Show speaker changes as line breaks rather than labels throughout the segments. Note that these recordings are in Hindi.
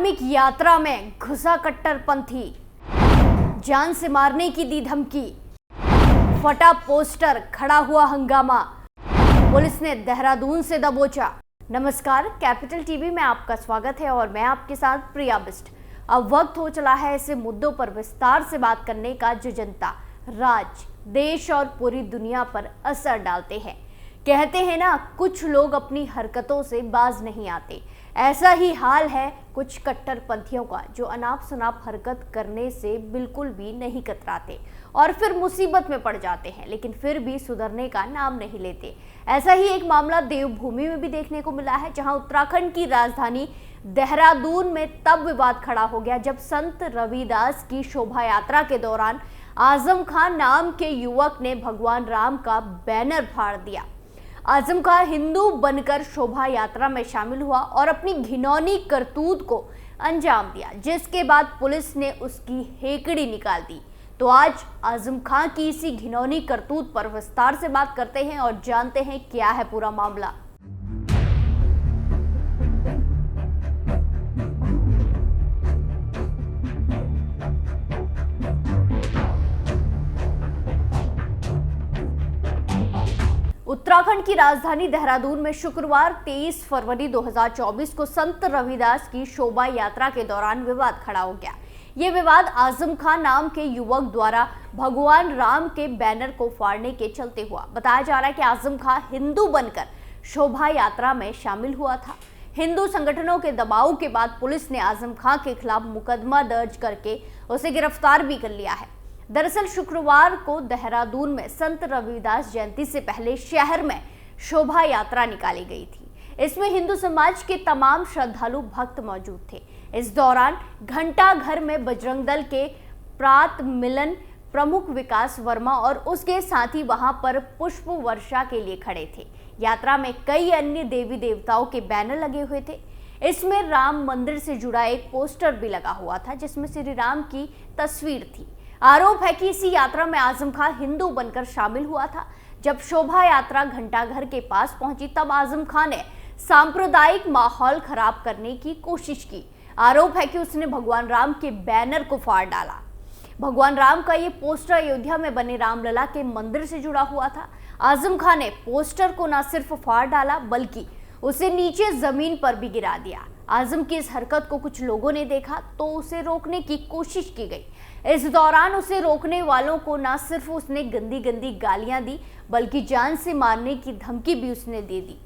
धार्मिक यात्रा में घुसा कट्टरपंथी, जान से मारने की दी धमकी, फटा पोस्टर, खड़ा हुआ हंगामा, पुलिस ने देहरादून से दबोचा। नमस्कार, कैपिटल टीवी में आपका स्वागत है और मैं आपके साथ प्रिया बिस्ट। अब वक्त हो चला है ऐसे मुद्दों पर विस्तार से बात करने का जो जनता, राज्य, देश और पूरी दुनिया पर असर डालते हैं। कहते हैं ना, कुछ लोग अपनी हरकतों से बाज नहीं आते। ऐसा ही हाल है कुछ कट्टरपंथियों का, जो अनाप शनाप हरकत करने से बिल्कुल भी नहीं कतराते और फिर मुसीबत में पड़ जाते हैं, लेकिन फिर भी सुधरने का नाम नहीं लेते। ऐसा ही एक मामला देवभूमि में भी देखने को मिला है, जहां उत्तराखंड की राजधानी देहरादून में तब विवाद खड़ा हो गया जब संत रविदास की शोभा यात्रा के दौरान आजम खान नाम के युवक ने भगवान राम का बैनर फाड़ दिया। आजम खान हिंदू बनकर शोभा यात्रा में शामिल हुआ और अपनी घिनौनी करतूत को अंजाम दिया, जिसके बाद पुलिस ने उसकी हेकड़ी निकाल दी। तो आज आजम खान की इसी घिनौनी करतूत पर विस्तार से बात करते हैं और जानते हैं क्या है पूरा मामला। उत्तराखंड की राजधानी देहरादून में शुक्रवार 23 फरवरी 2024 को संत रविदास की शोभा यात्रा के दौरान विवाद खड़ा हो गया। ये विवाद आजम खान नाम के युवक द्वारा भगवान राम के बैनर को फाड़ने के चलते हुआ। बताया जा रहा है कि आजम खान हिंदू बनकर शोभा यात्रा में शामिल हुआ था। हिंदू संगठनों के दबाव के बाद पुलिस ने आजम खान के खिलाफ मुकदमा दर्ज करके उसे गिरफ्तार भी कर लिया है। दरअसल शुक्रवार को देहरादून में संत रविदास जयंती से पहले शहर में शोभा यात्रा निकाली गई थी। इसमें हिंदू समाज के तमाम श्रद्धालु भक्त मौजूद थे। इस दौरान घंटा घर में बजरंग दल के प्रात मिलन प्रमुख विकास वर्मा और उसके साथी वहां पर पुष्प वर्षा के लिए खड़े थे। यात्रा में कई अन्य देवी देवताओं के बैनर लगे हुए थे। इसमें राम मंदिर से जुड़ा एक पोस्टर भी लगा हुआ था, जिसमें श्री राम की तस्वीर थी। आरोप है कि इसी यात्रा में आजम खान हिंदू बनकर शामिल हुआ था। जब शोभा यात्रा घंटाघर के पास पहुंची, तब आजम खान ने सांप्रदायिक माहौल खराब करने की कोशिश की। आरोप है कि उसने भगवान राम के बैनर को फाड़ डाला। भगवान राम का ये पोस्टर अयोध्या में बने रामलला के मंदिर से जुड़ा हुआ था। आजम खान ने पोस्टर को न सिर्फ फाड़ डाला, बल्कि उसे नीचे जमीन पर भी गिरा दिया। आजम की इस हरकत को कुछ लोगों ने देखा तो उसे रोकने की कोशिश की गई। इस दौरान उसे रोकने वालों को न सिर्फ उसने गंदी गंदी गालियां दी, बल्कि जान से मारने की धमकी भी उसने दे दी।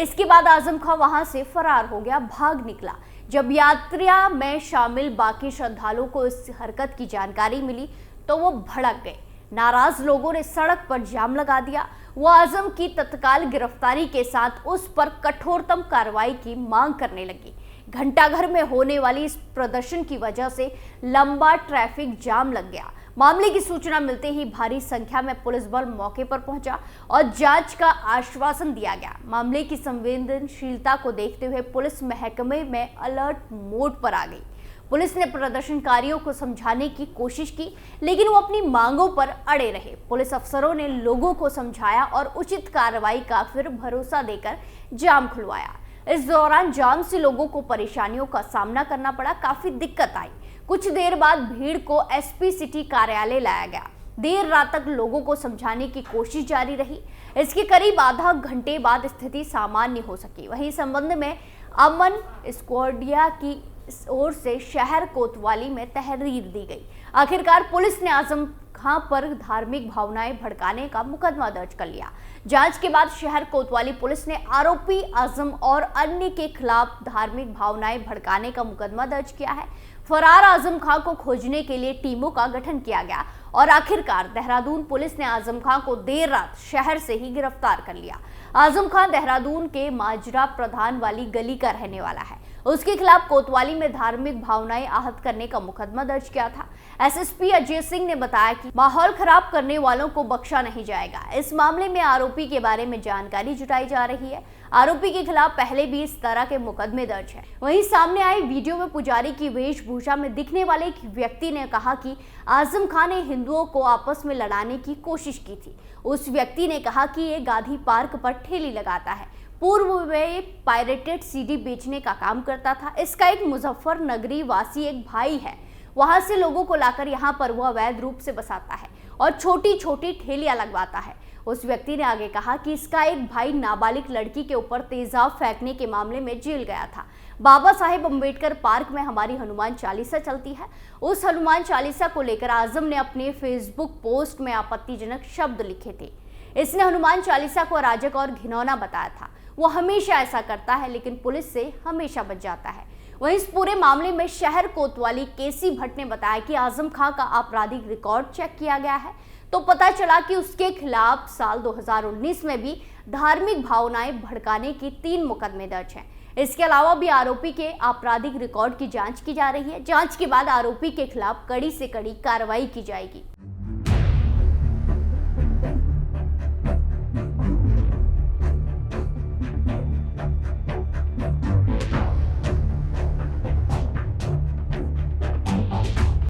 इसके बाद आजम खान वहां से फरार हो गया, भाग निकला। जब यात्रा में शामिल बाकी श्रद्धालुओं को इस हरकत की जानकारी मिली तो वो भड़क गए। नाराज लोगों ने सड़क पर जाम लगा दिया। वो आजम की तत्काल गिरफ्तारी के साथ उस पर कठोरतम कार्रवाई की मांग करने लगी। घंटाघर में होने वाली इस प्रदर्शन की वजह से लंबा ट्रैफिक जाम लग गया। मामले की सूचना मिलते ही भारी संख्या में पुलिस बल मौके पर पहुंचा और जांच का आश्वासन दिया गया। मामले की संवेदनशीलता को देखते हुए पुलिस महकमे में अलर्ट मोड पर आ गई। पुलिस ने प्रदर्शनकारियों को समझाने की कोशिश की, लेकिन वो अपनी मांगों पर अड़े रहे। पुलिस अफसरों ने लोगों को समझाया और उचित कार्रवाई का फिर भरोसा देकर जाम खुलवाया। इस दौरान जाम से लोगों को परेशानियों का सामना करना पड़ा, काफी दिक्कत आई। कुछ देर बाद भीड़ को एसपी सिटी कार्यालय लाया गया। देर रात तक लोगों को समझाने की कोशिश जारी रही। इसके करीब आधा घंटे बाद स्थिति सामान्य हो सकी। वहीं संबंध में अमन स्क्वाडिया की ओर से शहर कोतवाली में तहरीर दी गई। आखिरकार पुलिस ने आजम खान पर धार्मिक भावनाएं भड़काने का मुकदमा दर्ज कर लिया। जांच के बाद शहर कोतवाली पुलिस ने आरोपी आजम और अन्य के खिलाफ धार्मिक भावनाएं भड़काने का मुकदमा दर्ज किया है। फरार आजम खान को खोजने के लिए टीमों का गठन किया गया और आखिरकार देहरादून पुलिस ने आजम खान को देर रात शहर से ही गिरफ्तार कर लिया। आजम खान देहरादून के माजरा प्रधान वाली गली का रहने वाला है। उसके खिलाफ कोतवाली में धार्मिक भावनाएं आहत करने का मुकदमा दर्ज किया था। एसएसपी अजय सिंह ने बताया कि माहौल खराब करने वालों को बख्शा नहीं जाएगा। इस मामले में आरोपी के बारे में जानकारी जुटाई जा रही है। आरोपी के खिलाफ पहले भी इस तरह के मुकदमे दर्ज है। वहीं सामने आई वीडियो में पुजारी की वेशभूषा में दिखने वाले एक व्यक्ति ने कहा कि आजम खान ने हिंदुओं को आपस में लड़ाने की कोशिश की थी। उस व्यक्ति ने कहा कि ये गांधी पार्क पर ठेली लगाता है। पूर्व में पायरेटेड सीडी बेचने का काम करता था। इसका एक मुजफ्फरनगरी वासी एक भाई है, वहां से लोगों को लाकर यहाँ पर वो अवैध रूप से बसाता है और छोटी छोटी ठेलियां लगवाता है। उस व्यक्ति ने आगे कहा कि इसका एक भाई नाबालिग लड़की के ऊपर तेजाब फेंकने के मामले में जेल गया था। बाबा साहेब अम्बेडकर पार्क में हमारी हनुमान चालीसा चलती है। उस हनुमान चालीसा को लेकर आजम ने अपने फेसबुक पोस्ट में आपत्तिजनक शब्द लिखे थे। इसने हनुमान चालीसा को अराजक और घिनौना बताया था। वो हमेशा ऐसा करता है, लेकिन पुलिस से हमेशा बच जाता है। वहीं इस पूरे मामले में शहर कोतवाली केसी भट्ट ने बताया कि आजम खां का आपराधिक रिकॉर्ड चेक किया गया है तो पता चला कि उसके खिलाफ साल 2019 में भी धार्मिक भावनाएं भड़काने की 3 मुकदमे दर्ज हैं। इसके अलावा भी आरोपी के आपराधिक रिकॉर्ड की जांच की जा रही है। जांच के बाद आरोपी के खिलाफ कड़ी से कड़ी कार्रवाई की जाएगी।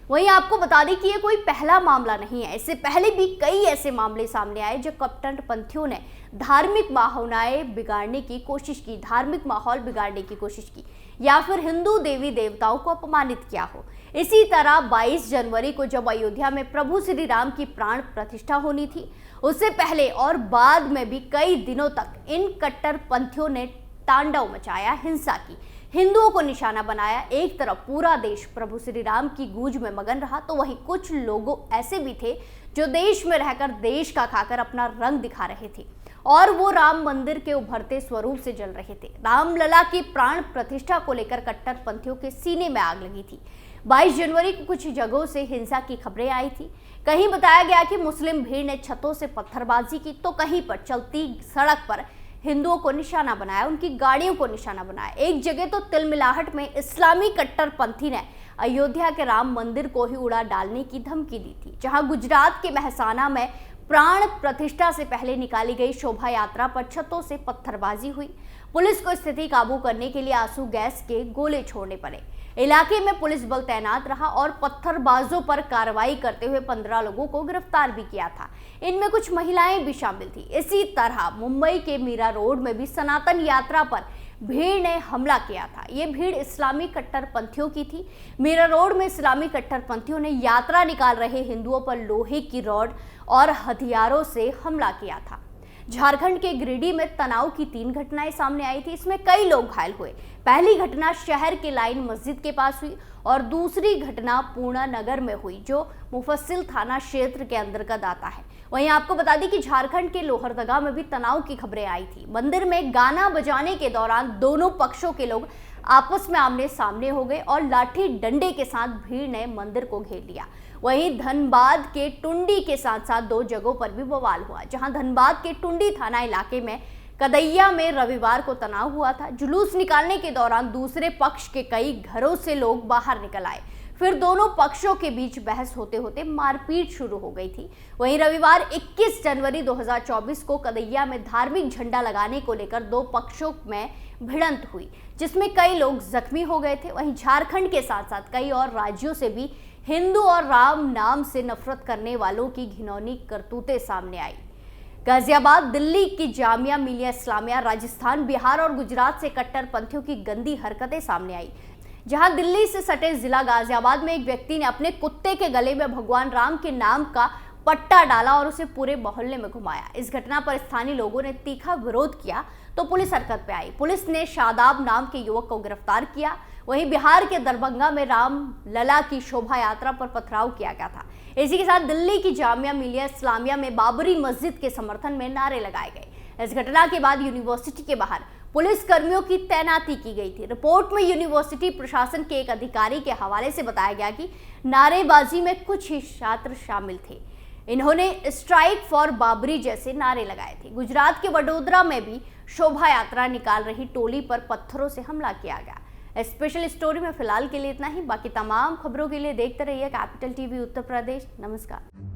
वहीं आपको बता दें कि ये कोई पहला मामला नहीं है। इससे पहले भी कई ऐसे मामले सामने आए जो कट्टरपंथियों ने धार्मिक भावनाएं बिगाड़ने की कोशिश की, धार्मिक माहौल बिगाड़ने की कोशिश की या फिर हिंदू देवी देवताओं को अपमानित किया हो। इसी तरह 22 जनवरी को जब अयोध्या में प्रभु श्री राम की प्राण प्रतिष्ठा होनी थी, उससे पहले और बाद में भी कई दिनों तक इन कट्टरपंथियों ने तांडव मचाया, हिंसा की, हिंदुओं को निशाना बनाया। एक तरफ पूरा देश प्रभु श्री राम की गूंज में मगन रहा तो वहीं कुछ लोगों ऐसे भी थे जो देश में रहकर देश का खाकर अपना रंग दिखा रहे थे और वो राम मंदिर के उभरते स्वरूप से जल रहे थे। रामलला की प्राण प्रतिष्ठा को लेकर कट्टरपंथियों के सीने में आग लगी थी। 22 जनवरी को कुछ जगहों से हिंसा की खबरें आई थी। कहीं बताया गया कि मुस्लिम भीड़ ने छतों से पत्थरबाजी की तो कहीं पर चलती सड़क पर हिंदुओं को निशाना बनाया, उनकी गाड़ियों को निशाना बनाया। एक जगह तो तिलमिलाहट में इस्लामी कट्टरपंथी ने अयोध्या के राम मंदिर को ही उड़ा डालने की धमकी दी थी। जहां गुजरात के महसाना में प्राण प्रतिष्ठा से पहले निकाली गई शोभा यात्रा पर छतों से पत्थरबाजी हुई। पुलिस को स्थिति काबू करने के लिए आंसू गैस के गोले छोड़ने पड़े। इलाके में पुलिस बल तैनात रहा और पत्थरबाजों पर कार्रवाई करते हुए 15 लोगों को गिरफ्तार भी किया था। इनमें कुछ महिलाएं भी शामिल थी। इसी तरह मुंबई के मीरा रोड में भी सनातन यात्रा पर भीड़ ने हमला किया था। ये भीड़ इस्लामी कट्टरपंथियों की थी। मीरा रोड में इस्लामी कट्टरपंथियों ने यात्रा निकाल रहे हिंदुओं पर लोहे की रॉड और हथियारों से हमला किया था। झारखंड के गिरिडीह में तनाव की 3 घटनाएं सामने आई थी। इसमें कई लोग घायल हुए। पहली घटना शहर के लाइन मस्जिद के पास हुई और दूसरी घटना पूर्णा नगर में हुई जो मुफस्सिल थाना क्षेत्र के अंतर्गत आता है। वहीं आपको बता दें कि झारखंड के लोहरदगा में भी तनाव की खबरें आई थी। मंदिर में गाना बजाने के दौरान दोनों पक्षों के लोग आपस में आमने सामने हो गए और लाठी डंडे के साथ भीड़ ने मंदिर को घेर लिया। वहीं धनबाद के टुंडी के साथ साथ 2 जगहों पर भी बवाल हुआ। जहां धनबाद के टुंडी थाना इलाके में कदैया में रविवार को तनाव हुआ था। जुलूस निकालने के दौरान दूसरे पक्ष के कई घरों से लोग बाहर निकल आए। फिर दोनों पक्षों के बीच बहस होते होते मारपीट शुरू हो गई थी। वहीं रविवार 21 जनवरी 2024 को कदैया में धार्मिक झंडा लगाने को लेकर 2 पक्षों में भिड़ंत हुई जिसमें कई लोग जख्मी हो गए थे। वहीं झारखंड के साथ साथ कई और राज्यों से भी हिंदू और राम नाम से नफरत करने वालों की घिनौनी करतूतें सामने आई। गाजियाबाद, दिल्ली की जामिया मिलिया इस्लामिया, राजस्थान, बिहार और गुजरात से कट्टरपंथियों की गंदी हरकतें सामने आई। जहां दिल्ली से सटे जिला गाजियाबाद में एक व्यक्ति ने अपने कुत्ते के गले में भगवान राम के नाम का पट्टा डाला और उसे पूरे मोहल्ले में घुमाया। इस घटना पर स्थानीय लोगों ने तीखा विरोध किया तो पुलिस हरकत पे आई। पुलिस ने शादाब नाम के युवक को गिरफ्तार किया। वहीं बिहार के दरभंगा में राम लला की शोभा यात्रा पर पथराव किया गया था। इसी के साथ दिल्ली की जामिया मिलिया इस्लामिया में बाबरी मस्जिद के समर्थन में नारे लगाए गए। इस घटना के बाद यूनिवर्सिटी के बाहर पुलिस कर्मियों की तैनाती की गई थी। रिपोर्ट में यूनिवर्सिटी प्रशासन के एक अधिकारी के हवाले से बताया गया कि नारेबाजी में कुछ ही छात्र शामिल थे। इन्होंने स्ट्राइक फॉर बाबरी जैसे नारे लगाए थे। गुजरात के वडोदरा में भी शोभा यात्रा निकाल रही टोली पर पत्थरों से हमला किया गया। स्पेशल स्टोरी में फिलहाल के लिए इतना ही। बाकी तमाम खबरों के लिए देखते रहिए कैपिटल टीवी उत्तर प्रदेश। नमस्कार।